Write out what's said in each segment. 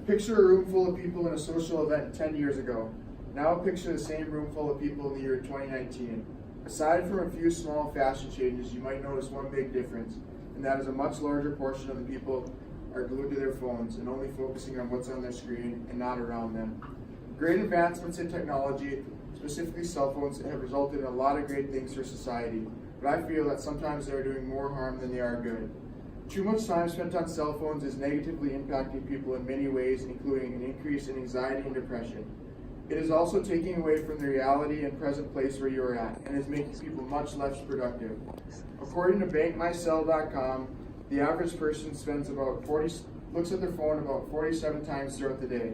Picture a room full of people in a social event 10 years ago. Now picture the same room full of people in the year 2019. Aside from a few small fashion changes, you might notice one big difference, and that is a much larger portion of the people are glued to their phones and only focusing on what's on their screen and not around them. Great advancements in technology, specifically cell phones, have resulted in a lot of great things for society, but I feel that sometimes they are doing more harm than they are good. Too much time spent on cell phones is negatively impacting people in many ways, including an increase in anxiety and depression. It is also taking away from the reality and present place where you are at, and is making people much less productive. According to bankmycell.com, the average person looks at their phone about 47 times throughout the day.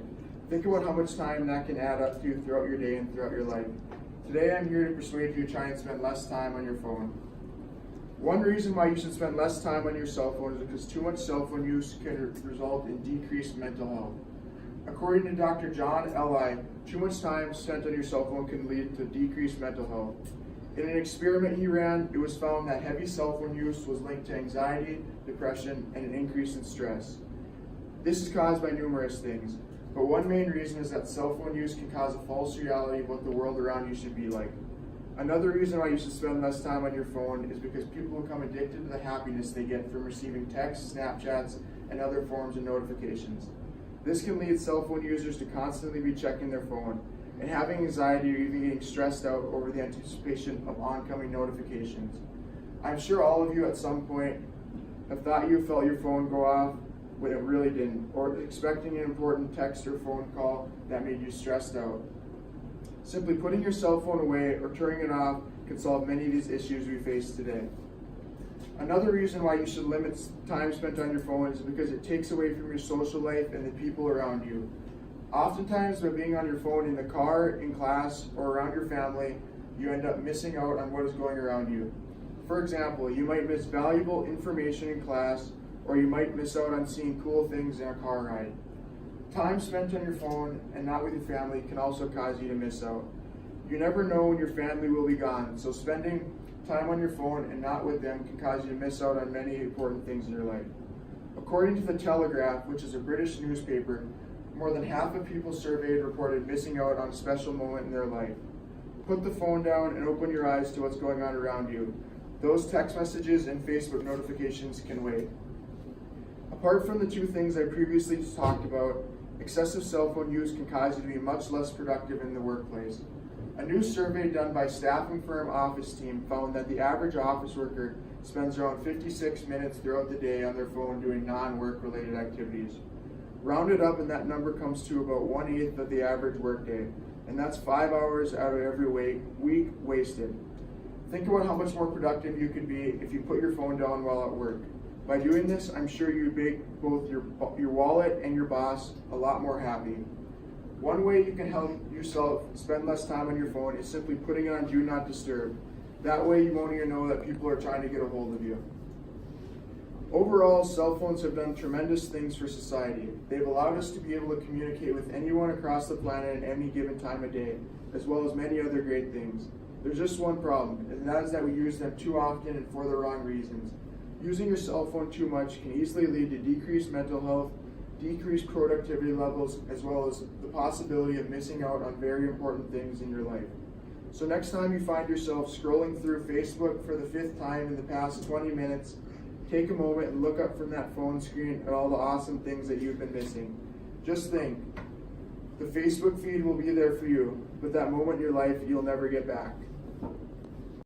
Think about how much time that can add up to throughout your day and throughout your life. Today I'm here to persuade you to try and spend less time on your phone. One reason why you should spend less time on your cell phone is because too much cell phone use can result in decreased mental health. According to Dr. John Eli, too much time spent on your cell phone can lead to decreased mental health. In an experiment he ran, it was found that heavy cell phone use was linked to anxiety, depression, and an increase in stress. This is caused by numerous things, but one main reason is that cell phone use can cause a false reality of what the world around you should be like. Another reason why you should spend less time on your phone is because people become addicted to the happiness they get from receiving texts, Snapchats, and other forms of notifications. This can lead cell phone users to constantly be checking their phone and having anxiety or even getting stressed out over the anticipation of oncoming notifications. I'm sure all of you at some point have thought you felt your phone go off when it really didn't, or expecting an important text or phone call that made you stressed out. Simply putting your cell phone away or turning it off can solve many of these issues we face today. Another reason why you should limit time spent on your phone is because it takes away from your social life and the people around you. Oftentimes, by being on your phone in the car, in class, or around your family, you end up missing out on what is going around you. For example, you might miss valuable information in class, or you might miss out on seeing cool things in a car ride. Time spent on your phone and not with your family can also cause you to miss out. You never know when your family will be gone, so spending time on your phone and not with them can cause you to miss out on many important things in your life. According to The Telegraph, which is a British newspaper, more than half of people surveyed reported missing out on a special moment in their life. Put the phone down and open your eyes to what's going on around you. Those text messages and Facebook notifications can wait. Apart from the two things I previously talked about, excessive cell phone use can cause you to be much less productive in the workplace. A new survey done by staffing firm Office Team found that the average office worker spends around 56 minutes throughout the day on their phone doing non-work related activities. Rounded up, and that number comes to about 1/8 of the average workday, and that's 5 hours out of every week wasted. Think about how much more productive you could be if you put your phone down while at work. By doing this, I'm sure you'd make both your wallet and your boss a lot more happy. One way you can help yourself spend less time on your phone is simply putting it on Do Not Disturb. That way you won't even know that people are trying to get a hold of you. Overall, cell phones have done tremendous things for society. They've allowed us to be able to communicate with anyone across the planet at any given time of day, as well as many other great things. There's just one problem, and that is that we use them too often and for the wrong reasons. Using your cell phone too much can easily lead to decreased mental health, decreased productivity levels, as well as the possibility of missing out on very important things in your life. So next time you find yourself scrolling through Facebook for the 5th time in the past 20 minutes, take a moment and look up from that phone screen at all the awesome things that you've been missing. Just think, the Facebook feed will be there for you, but that moment in your life you'll never get back.